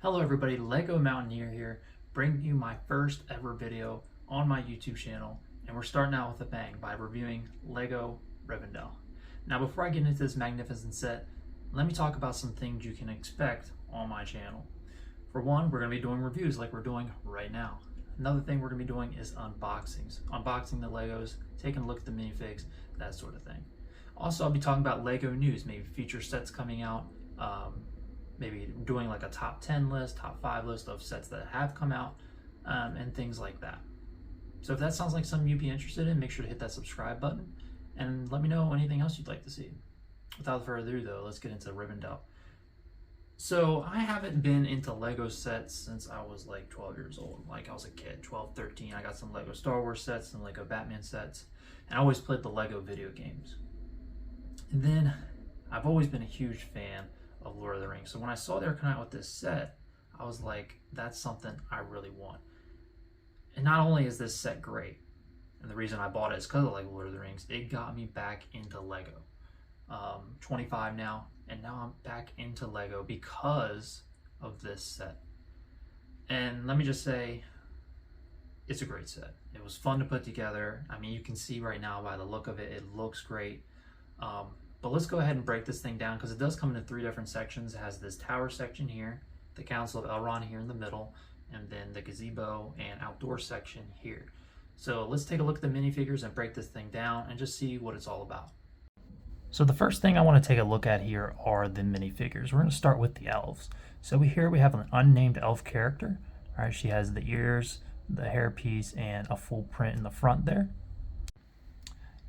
Hello everybody, Lego Mountaineer here, bringing you my first ever video on my YouTube channel, and we're starting out with a bang by reviewing Lego Rivendell. Now before I get into this magnificent set, let me talk about some things you can expect on my channel. For one, we're going to be doing reviews like we're doing right now. Another thing we're going to be doing is unboxings. Unboxing the Legos, taking a look at the minifigs, that sort of thing. Also, I'll be talking about Lego news, maybe future sets coming out, maybe doing like a top 10 list, top 5 list of sets that have come out, and things like that. So if that sounds like something you'd be interested in, make sure to hit that subscribe button and let me know anything else you'd like to see. Without further ado though, let's get into Rivendell. So I haven't been into Lego sets since I was like 12 years old. Like I was a kid, 12, 13. I got some Lego Star Wars sets and Lego Batman sets, and I always played the Lego video games. And then I've always been a huge fan of Lord of the Rings. So when I saw they were coming out with this set, I was like, that's something I really want. And not only is this set great, and the reason I bought it is because I like Lord of the Rings, it got me back into Lego. 25 now, and now I'm back into Lego because of this set. And let me just say, it's a great set. It was fun to put together. I mean, you can see right now by the look of it, it looks great. But let's go ahead and break this thing down because it does come into 3 different sections. It has this tower section here, the Council of Elrond here in the middle, and then the gazebo and outdoor section here. So let's take a look at the minifigures and break this thing down and just see what it's all about. So the first thing I want to take a look at here are the minifigures. We're going to start with the elves. So here we have an unnamed elf character. All right, she has the ears, the hairpiece, and a full print in the front there.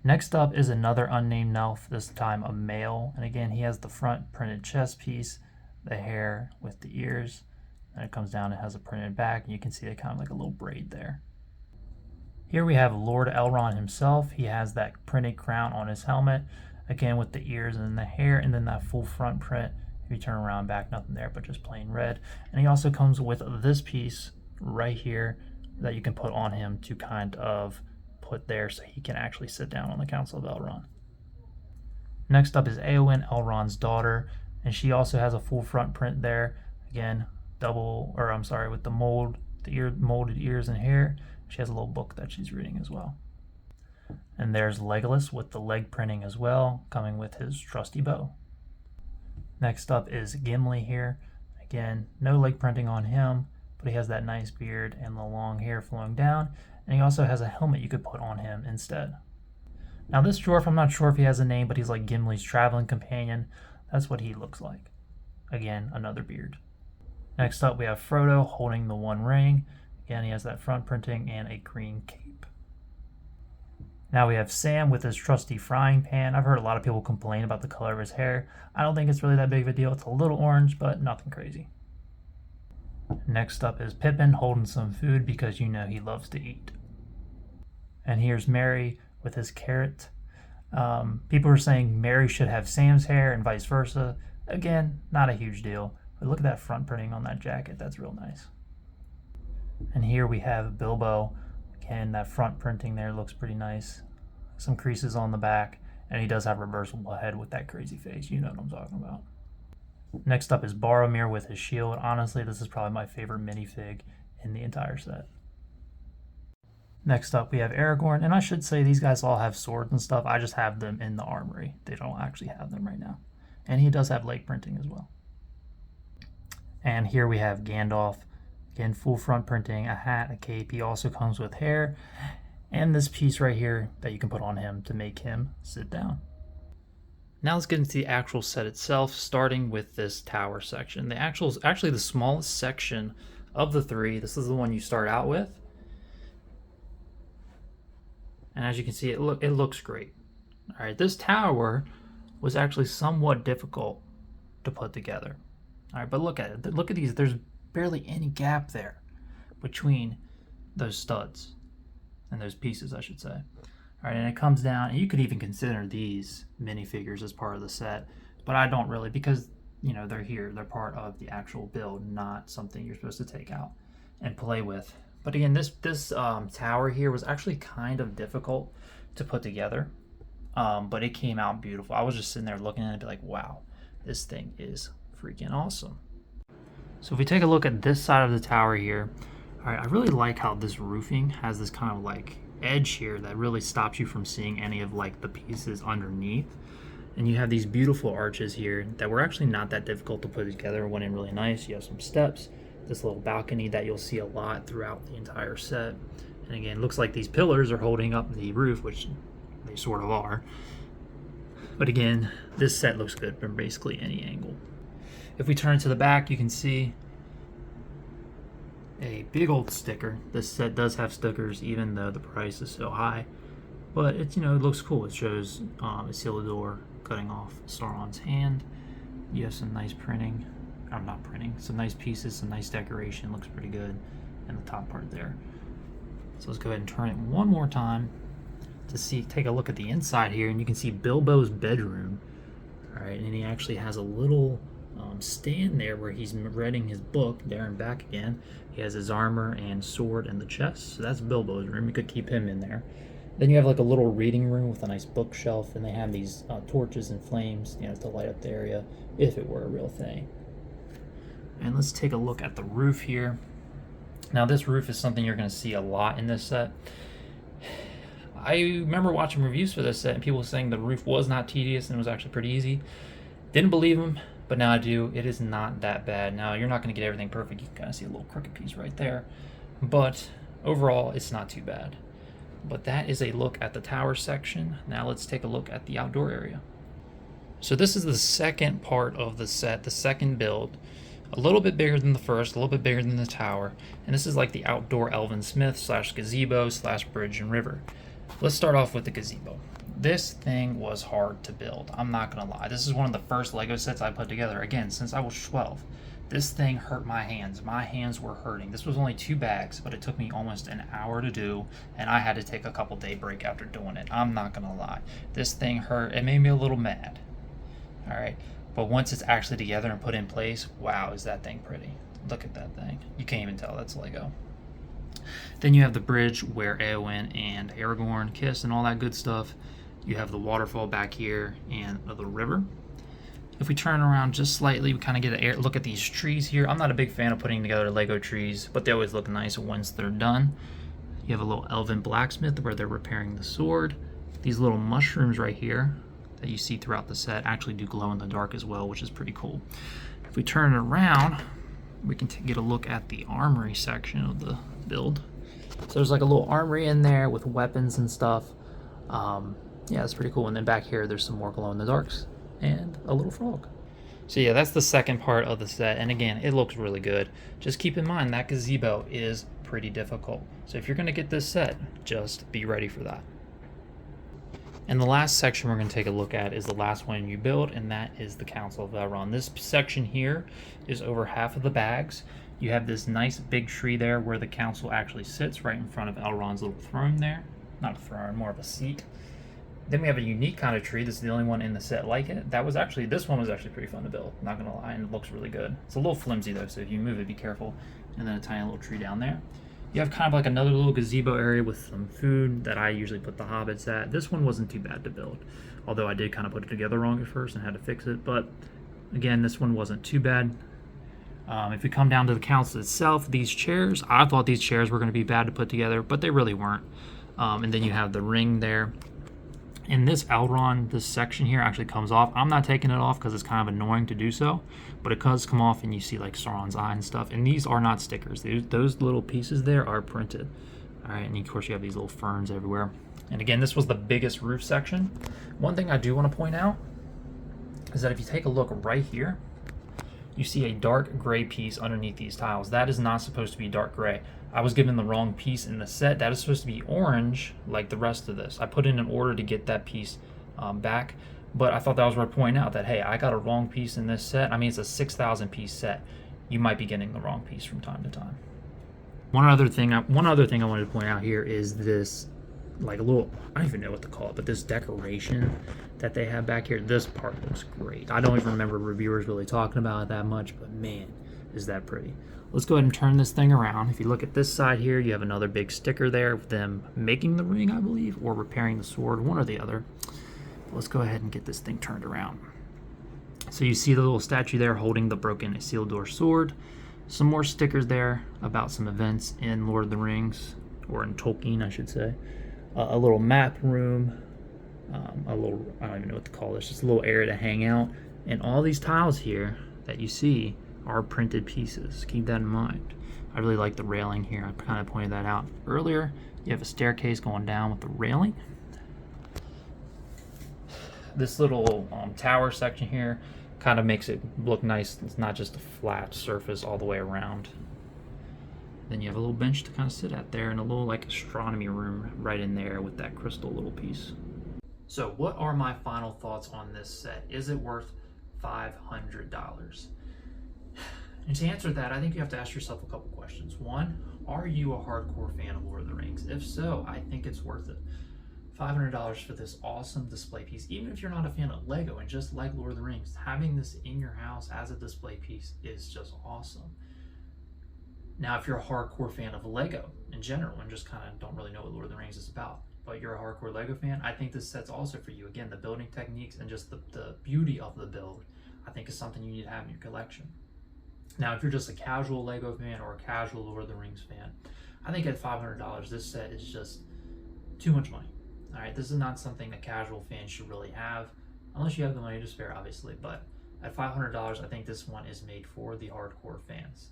Next up is another unnamed elf, this time a male, and again he has the front printed chest piece, the hair with the ears, and it comes down and has a printed back, and you can see it kind of like a little braid there. Here we have Lord Elrond himself. He has that printed crown on his helmet, again with the ears and the hair, and then that full front print. If you turn around back, nothing there but just plain red. And he also comes with this piece right here that you can put on him to kind of put there so he can actually sit down on the Council of Elrond. Next up is Eowyn, Elrond's daughter, and she also has a full front print there. Again, with the molded ears and hair. She has a little book that she's reading as well. And there's Legolas with the leg printing as well, coming with his trusty bow. Next up is Gimli here. Again, no leg printing on him, but he has that nice beard and the long hair flowing down. And he also has a helmet you could put on him instead. Now this dwarf, I'm not sure if he has a name, but he's like Gimli's traveling companion. That's what he looks like. Again, another beard. Next up we have Frodo holding the One Ring. Again, he has that front printing and a green cape. Now we have Sam with his trusty frying pan. I've heard a lot of people complain about the color of his hair. I don't think it's really that big of a deal. It's a little orange, but nothing crazy. Next up is Pippin holding some food because you know he loves to eat. And here's Merry with his carrot. People are saying Merry should have Sam's hair and vice versa. Again, not a huge deal. But look at that front printing on that jacket. That's real nice. And here we have Bilbo. Again, that front printing there looks pretty nice. Some creases on the back. And he does have a reversible head with that crazy face. You know what I'm talking about. Next up is Boromir with his shield. Honestly, this is probably my favorite minifig in the entire set. Next up, we have Aragorn, and I should say these guys all have swords and stuff. I just have them in the armory. They don't actually have them right now. And he does have leg printing as well. And here we have Gandalf. Again, full front printing, a hat, a cape. He also comes with hair, and this piece right here that you can put on him to make him sit down. Now let's get into the actual set itself, starting with this tower section. Actually the smallest section of the 3. This is the one you start out with. And as you can see, it looks great. All right, this tower was actually somewhat difficult to put together. All right, but look at it. Look at these. There's barely any gap there between those studs and those pieces, I should say. All right, and it comes down, and you could even consider these minifigures as part of the set, but I don't really because, you know, they're here. They're part of the actual build, not something you're supposed to take out and play with. But again, this tower here was actually kind of difficult to put together, but it came out beautiful. I was just sitting there looking at it and be like, wow, this thing is freaking awesome. So if we take a look at this side of the tower here, all right, I really like how this roofing has this kind of like edge here that really stops you from seeing any of like the pieces underneath. And you have these beautiful arches here that were actually not that difficult to put together, went in really nice. You have some steps, this little balcony that you'll see a lot throughout the entire set. And again, looks like these pillars are holding up the roof, which they sort of are. But again, this set looks good from basically any angle. If we turn to the back, you can see a big old sticker. This set does have stickers even though the price is so high. But it's, it looks cool. It shows Isildur cutting off Sauron's hand. You have some nice printing. I'm not printing. Some nice pieces, some nice decoration. Looks pretty good in the top part there. So let's go ahead and turn it one more time to take a look at the inside here, and you can see Bilbo's bedroom. All right, and he actually has a little stand there where he's reading his book there and back again. He has his armor and sword in the chest, so that's Bilbo's room. You could keep him in there. Then you have like a little reading room with a nice bookshelf, and they have these torches and flames, to light up the area if it were a real thing. And let's take a look at the roof here. Now this roof is something you're going to see a lot in this set. I remember watching reviews for this set and people saying the roof was not tedious and it was actually pretty easy. Didn't believe them, but now I do. It is not that bad. Now you're not going to get everything perfect. You can kind of see a little crooked piece right there, but overall it's not too bad. But that is a look at the tower section. Now let's take a look at the outdoor area. So this is the second part of the set, the second build. A little bit bigger than the first, a little bit bigger than the tower. And this is like the outdoor elven smith / gazebo / bridge and river. Let's start off with the gazebo. This thing was hard to build. I'm not gonna lie. This is one of the first Lego sets I put together, again, since I was 12. This thing hurt my hands. My hands were hurting. This was only 2 bags, but it took me almost an hour to do, and I had to take a couple day break after doing it. I'm not gonna lie. This thing hurt. It made me a little mad. All right. But once it's actually together and put in place, wow, is that thing pretty. Look at that thing. You can't even tell that's Lego. Then you have the bridge where Eowyn and Aragorn kiss and all that good stuff. You have the waterfall back here and the river. If we turn around just slightly, we kind of get a look at these trees here. I'm not a big fan of putting together Lego trees, but they always look nice once they're done. You have a little elven blacksmith where they're repairing the sword. These little mushrooms right here that you see throughout the set actually do glow in the dark as well, which is pretty cool. If we turn it around, we can get a look at the armory section of the build. So there's like a little armory in there with weapons and stuff. Yeah, it's pretty cool. And then back here, there's some more glow in the darks and a little frog. So yeah, that's the second part of the set. And again, it looks really good. Just keep in mind that gazebo is pretty difficult. So if you're gonna get this set, just be ready for that. And the last section we're going to take a look at is the last one you build, and that is the Council of Elrond. This section here is over half of the bags. You have this nice big tree there where the council actually sits right in front of Elrond's little throne there. Not a throne, more of a seat. Then we have a unique kind of tree. This is the only one in the set like it. This one was actually pretty fun to build, not going to lie, and it looks really good. It's a little flimsy though, so if you move it, be careful. And then a tiny little tree down there. You have kind of like another little gazebo area with some food that I usually put the hobbits at. This one wasn't too bad to build, although I did kind of put it together wrong at first and had to fix it. But again, this one wasn't too bad. If we come down to the council itself, these chairs, I thought these chairs were going to be bad to put together, but they really weren't. And then you have the ring there. And this Elrond, this section here actually comes off. I'm not taking it off because it's kind of annoying to do so, but it does come off and you see like Sauron's eye and stuff. And these are not stickers. Those little pieces there are printed. All right, and of course you have these little ferns everywhere. And again, this was the biggest roof section. One thing I do want to point out is that if you take a look right here, you see a dark gray piece underneath these tiles. That is not supposed to be dark gray. I was given the wrong piece in the set. That is supposed to be orange like the rest of this. I put in an order to get that piece back, but I thought that was worth pointing out that, hey, I got a wrong piece in this set. I mean, it's a 6,000 piece set. You might be getting the wrong piece from time to time. One other thing I wanted to point out here is this, like a little, I don't even know what to call it, but this decoration that they have back here. This part looks great. I don't even remember reviewers really talking about it that much, but man, is that pretty. Let's go ahead and turn this thing around. If you look at this side here, you have another big sticker there of them making the ring, I believe, or repairing the sword, one or the other. Let's go ahead and get this thing turned around. So you see the little statue there holding the broken Isildur sword. Some more stickers there about some events in Lord of the Rings, or in Tolkien, I should say. A little map room, a little, I don't even know what to call this, just a little area to hang out. And all these tiles here that you see are printed pieces. Keep that in mind. I really like the railing here. I kind of pointed that out earlier. You have a staircase going down with the railing. This little tower section here kind of makes it look nice. It's not just a flat surface all the way around. Then you have a little bench to kind of sit at there, and a little like astronomy room right in there with that crystal little piece. So what are my final thoughts on this set? Is it worth $500? And to answer that, I think you have to ask yourself a couple questions. One, are you a hardcore fan of Lord of the Rings? If so, I think it's worth it. $500 for this awesome display piece. Even if you're not a fan of Lego and just like Lord of the Rings, having this in your house as a display piece is just awesome. Now, if you're a hardcore fan of Lego in general and just kind of don't really know what Lord of the Rings is about, but you're a hardcore Lego fan, I think this set's also for you. Again, the building techniques and just the beauty of the build, I think is something you need to have in your collection. Now, if you're just a casual Lego fan or a casual Lord of the Rings fan, I think at $500, this set is just too much money. All right, this is not something that casual fans should really have, unless you have the money to spare, obviously. But at $500, I think this one is made for the hardcore fans,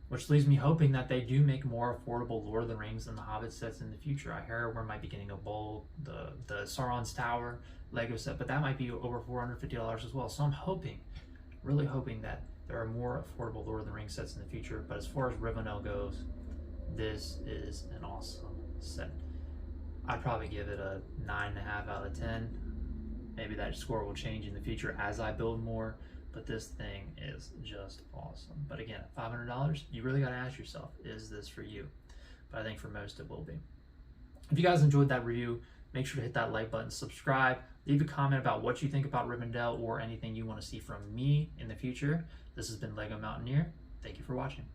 which leaves me hoping that they do make more affordable Lord of the Rings and the Hobbit sets in the future. I hear we might be getting a bowl, the Sauron's Tower Lego set, but that might be over $450 as well. So I'm hoping, really hoping that there are more affordable Lord of the Rings sets in the future. But as far as Rivendell goes, this is an awesome set. I'd probably give it a 9.5 out of 10. Maybe that score will change in the future as I build more, but this thing is just awesome. But again, at $500, you really got to ask yourself, is this for you? But I think for most it will be. If you guys enjoyed that review, make sure to hit that like button, subscribe, leave a comment about what you think about Rivendell or anything you want to see from me in the future. This has been Lego Mountaineer. Thank you for watching.